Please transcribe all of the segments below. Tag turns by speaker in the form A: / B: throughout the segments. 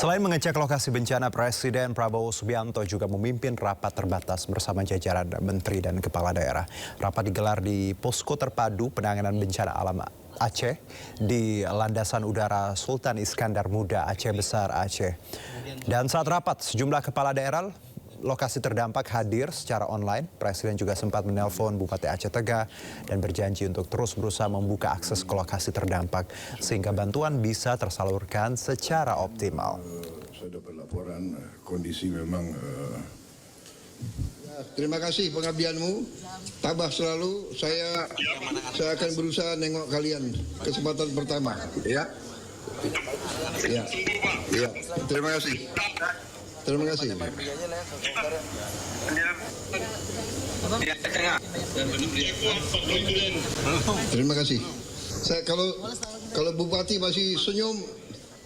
A: Selain mengecek lokasi bencana, Presiden Prabowo Subianto juga memimpin rapat terbatas bersama jajaran menteri dan kepala daerah. Rapat digelar di Posko Terpadu Penanganan Bencana Alam Aceh di Landasan Udara Sultan Iskandar Muda Aceh Besar Aceh. Dan saat rapat, sejumlah kepala daerah lokasi terdampak hadir secara online. Presiden juga sempat menelpon Bupati Aceh Tengah dan berjanji untuk terus berusaha membuka akses ke lokasi terdampak sehingga bantuan bisa tersalurkan secara optimal.
B: Saya dapat laporan kondisi memang. Terima kasih pengabdianmu. Tabah selalu. Saya akan berusaha nengok kalian kesempatan pertama. Ya. Terima kasih. Terima kasih. Terima kasih. Saya kalau Bupati masih senyum,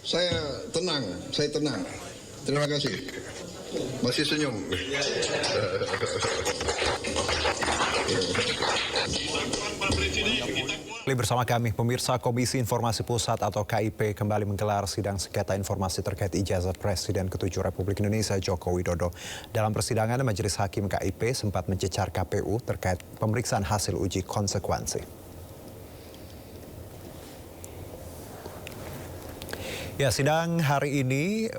B: saya tenang. Terima kasih. Masih senyum.
A: Bersama kami, pemirsa, Komisi Informasi Pusat atau KIP kembali menggelar sidang sengketa informasi terkait ijazah Presiden ke-7 Republik Indonesia Joko Widodo. Dalam persidangan, Majelis Hakim KIP sempat mencecar KPU terkait pemeriksaan hasil uji konsekuensi. Ya, sidang hari ini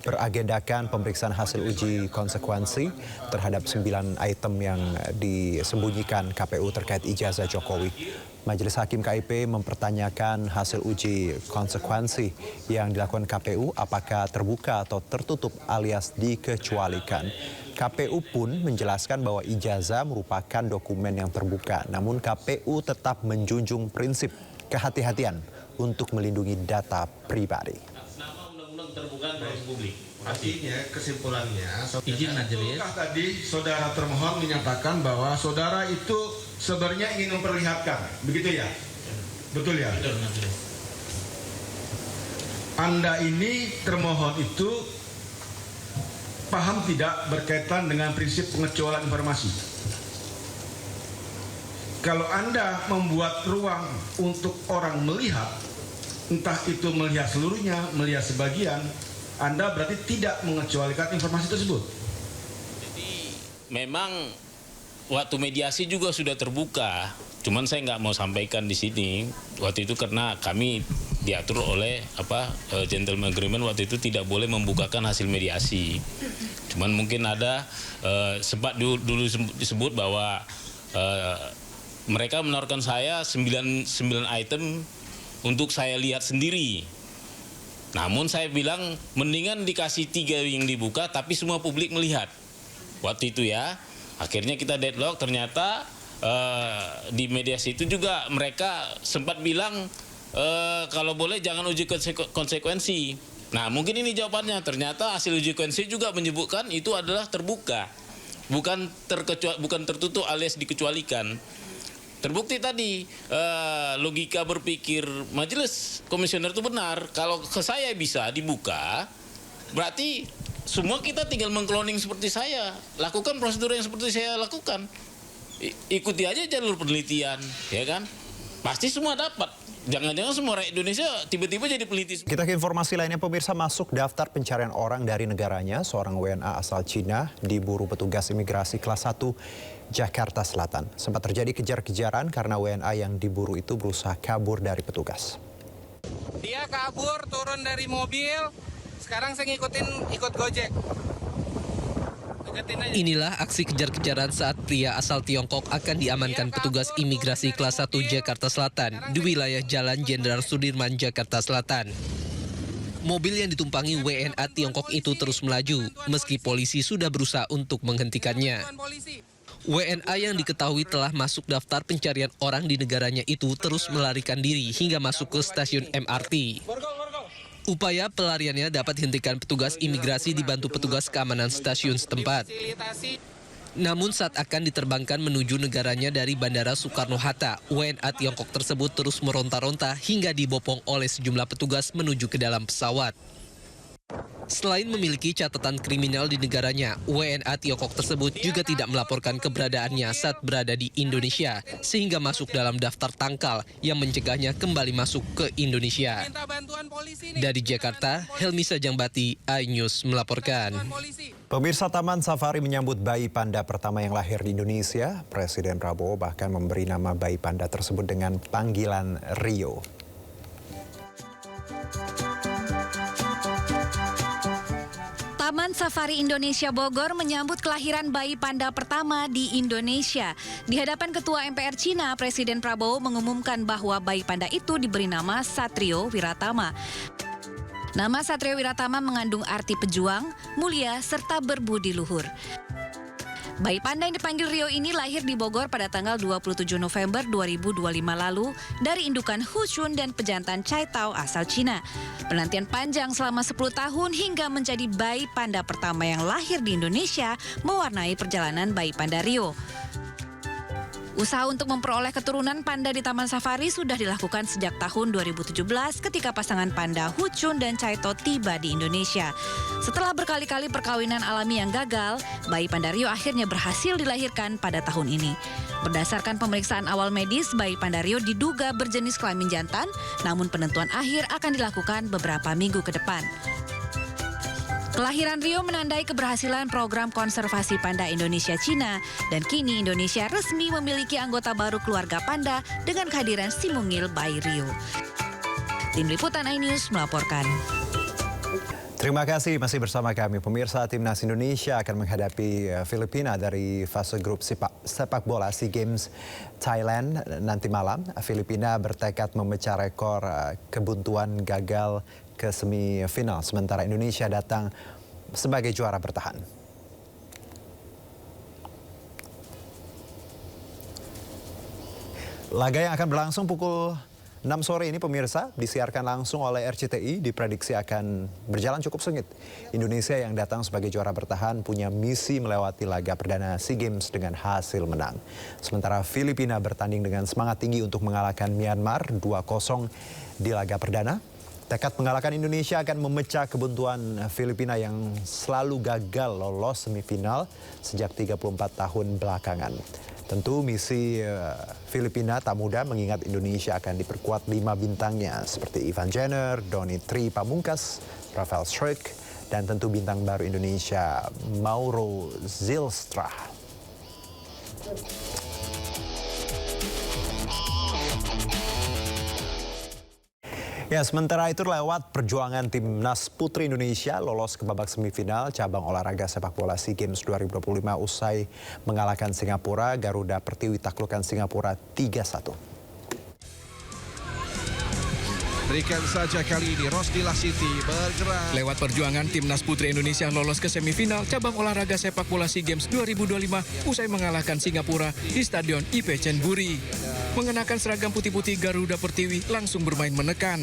A: beragendakan pemeriksaan hasil uji konsekuensi terhadap 9 item yang disembunyikan KPU terkait ijazah Jokowi. Majelis Hakim KIP mempertanyakan hasil uji konsekuensi yang dilakukan KPU apakah terbuka atau tertutup alias dikecualikan. KPU pun menjelaskan bahwa ijazah merupakan dokumen yang terbuka, namun KPU tetap menjunjung prinsip kehati-hatian untuk melindungi data pribadi.
C: Terbuka dari publik. Artinya kesimpulannya,
D: izin majelis.
C: Tadi saudara termohon menyatakan bahwa saudara itu sebenarnya ingin memperlihatkan, begitu ya? Betul ya?
D: Betul majelis.
C: Anda ini termohon itu paham tidak berkaitan dengan prinsip pengecualian informasi? Kalau Anda membuat ruang untuk orang melihat, entah itu melihat seluruhnya, melihat sebagian, Anda berarti tidak mengecualikan informasi tersebut.
D: Jadi memang waktu mediasi juga sudah terbuka, cuman saya nggak mau sampaikan di sini. Waktu itu karena kami diatur oleh gentleman agreement, waktu itu tidak boleh membukakan hasil mediasi. Cuman mungkin ada sempat dulu disebut bahwa mereka menawarkan saya 9 item untuk saya lihat sendiri. Namun saya bilang mendingan dikasih 3 yang dibuka tapi semua publik melihat. Waktu itu ya, akhirnya kita deadlock. Ternyata di mediasi itu juga mereka sempat bilang kalau boleh jangan uji konsekuensi. Nah mungkin ini jawabannya. Ternyata hasil uji konsekuensi juga menyebutkan itu adalah terbuka, bukan tertutup alias dikecualikan. Terbukti tadi logika berpikir majelis komisioner itu benar. Kalau ke saya bisa dibuka, berarti semua kita tinggal mengkloning seperti saya. Lakukan prosedur yang seperti saya lakukan. Ikuti aja jalur penelitian, ya kan? Pasti semua dapat. Jangan-jangan semua rakyat Indonesia tiba-tiba jadi peneliti.
A: Kita ke informasi lainnya, pemirsa. Masuk daftar pencarian orang dari negaranya, seorang WNA asal Cina diburu petugas imigrasi kelas 1 Jakarta Selatan. Sempat terjadi kejar-kejaran karena WNA yang diburu itu berusaha kabur dari petugas.
E: Dia kabur, turun dari mobil, sekarang saya ikut Gojek.
F: Inilah aksi kejar-kejaran saat pria asal Tiongkok akan diamankan petugas imigrasi kelas 1 Jakarta Selatan di wilayah Jalan Jenderal Sudirman, Jakarta Selatan. Mobil yang ditumpangi WNA Tiongkok itu terus melaju, meski polisi sudah berusaha untuk menghentikannya. WNA yang diketahui telah masuk daftar pencarian orang di negaranya itu terus melarikan diri hingga masuk ke stasiun MRT. Upaya pelariannya dapat dihentikan petugas imigrasi dibantu petugas keamanan stasiun setempat. Namun saat akan diterbangkan menuju negaranya dari Bandara Soekarno-Hatta, WNA Tiongkok tersebut terus meronta-ronta hingga dibopong oleh sejumlah petugas menuju ke dalam pesawat. Selain memiliki catatan kriminal di negaranya, WNA Tiongkok tersebut juga tidak melaporkan keberadaannya saat berada di Indonesia, sehingga masuk dalam daftar tangkal yang mencegahnya kembali masuk ke Indonesia.
E: Minta bantuan polisi nih.
F: Dari Jakarta, Helmi Sajangbati, iNews melaporkan.
A: Pemirsa, Taman Safari menyambut bayi panda pertama yang lahir di Indonesia. Presiden Prabowo bahkan memberi nama bayi panda tersebut dengan panggilan Rio.
G: Taman Safari Indonesia Bogor menyambut kelahiran bayi panda pertama di Indonesia. Di hadapan Ketua MPR Cina, Presiden Prabowo mengumumkan bahwa bayi panda itu diberi nama Satrio Wiratama. Nama Satrio Wiratama mengandung arti pejuang, mulia, serta berbudi luhur. Bayi panda yang dipanggil Rio ini lahir di Bogor pada tanggal 27 November 2025 lalu dari indukan Huchun dan pejantan Chai Tao asal Cina. Penantian panjang selama 10 tahun hingga menjadi bayi panda pertama yang lahir di Indonesia mewarnai perjalanan bayi panda Rio. Usaha untuk memperoleh keturunan panda di Taman Safari sudah dilakukan sejak tahun 2017 ketika pasangan panda Huchun dan Chai Tao tiba di Indonesia. Setelah berkali-kali perkawinan alami yang gagal, bayi panda Rio akhirnya berhasil dilahirkan pada tahun ini. Berdasarkan pemeriksaan awal medis, bayi panda Rio diduga berjenis kelamin jantan, namun penentuan akhir akan dilakukan beberapa minggu ke depan. Kelahiran Rio menandai keberhasilan program konservasi panda Indonesia-Cina dan kini Indonesia resmi memiliki anggota baru keluarga panda dengan kehadiran si mungil bayi Rio. Tim Liputan iNews melaporkan.
A: Terima kasih masih bersama kami. Pemirsa, Timnas Indonesia akan menghadapi Filipina dari fase grup sepak bola SEA Games Thailand nanti malam. Filipina bertekad memecah rekor kebuntuan gagal ke semifinal, sementara Indonesia datang sebagai juara bertahan. Laga yang akan berlangsung pukul 6 sore ini, pemirsa, disiarkan langsung oleh RCTI, diprediksi akan berjalan cukup sengit. Indonesia yang datang sebagai juara bertahan punya misi melewati laga perdana SEA Games dengan hasil menang. Sementara Filipina bertanding dengan semangat tinggi untuk mengalahkan Myanmar 2-0 di laga perdana. Tekad mengalahkan Indonesia akan memecah kebuntuan Filipina yang selalu gagal lolos semifinal sejak 34 tahun belakangan. Tentu misi Filipina tak mudah mengingat Indonesia akan diperkuat 5 bintangnya seperti Ivan Jenner, Donny Tri Pamungkas, Rafael Struijk, dan tentu bintang baru Indonesia Mauro Zylstra. Ya, sementara itu lewat perjuangan Timnas Putri Indonesia lolos ke babak semifinal cabang olahraga sepak bola SEA Games 2025 usai mengalahkan Singapura. Garuda Pertiwi taklukkan Singapura 3-1.
H: Berikan saja kali ini Rosdila Siti bergerak.
I: Lewat perjuangan Timnas Putri Indonesia lolos ke semifinal cabang olahraga sepak bola SEA Games 2025 usai mengalahkan Singapura di Stadion IP Chonburi. Mengenakan seragam putih-putih, Garuda Pertiwi langsung bermain menekan.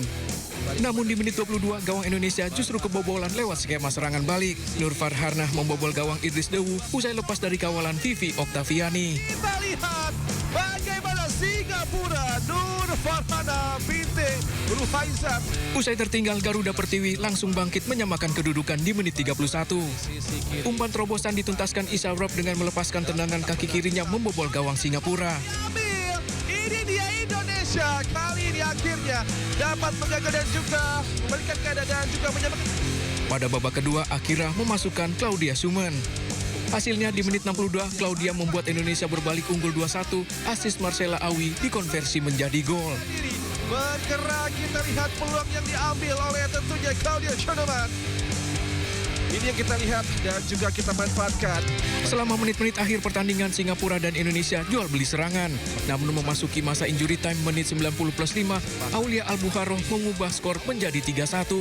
I: Namun di menit 22, gawang Indonesia justru kebobolan lewat skema serangan balik. Nur Farhanah membobol gawang Idris Dewu usai lepas dari kawalan Vivi Oktaviani.
H: Kita lihat bagaimana Singapura, Nur Farhanah binti Ruhaizat.
I: Usai tertinggal, Garuda Pertiwi langsung bangkit menyamakan kedudukan di menit 31. Umpan terobosan dituntaskan Isa Rob dengan melepaskan tendangan kaki kirinya membobol gawang Singapura.
H: Ini dia Indonesia, kali ini akhirnya dapat menggagal dan juga memberikan keadaan dan juga menyamakan.
I: Pada babak kedua, Akira memasukkan Claudia Sumen. Hasilnya di menit 62, Claudia membuat Indonesia berbalik unggul 2-1, asis Marcella Awi dikonversi menjadi gol.
H: Bergerak, kita lihat peluang yang diambil oleh tentunya Claudia Chonoman. Ini yang kita lihat dan juga kita manfaatkan.
I: Selama menit-menit akhir pertandingan, Singapura dan Indonesia jual beli serangan. Namun memasuki masa injury time menit 90+5, Aulia Al-Buharoh mengubah skor menjadi 3-1.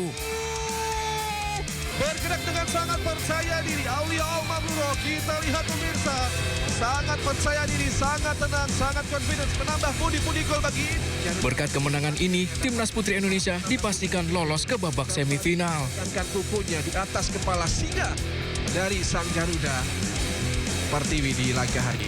H: Bergerak dengan sangat percaya diri Aulia Al-Buharoh. Kita lihat pemirsa, sangat percaya diri, sangat tenang, sangat confidence, menambah pundi-pundi gol bagi.
I: Berkat kemenangan ini, Timnas Putri Indonesia dipastikan lolos ke babak semifinal.
H: Tekankan kukunya di atas kepala singa dari sang Garuda Pertiwi di laga hari ini.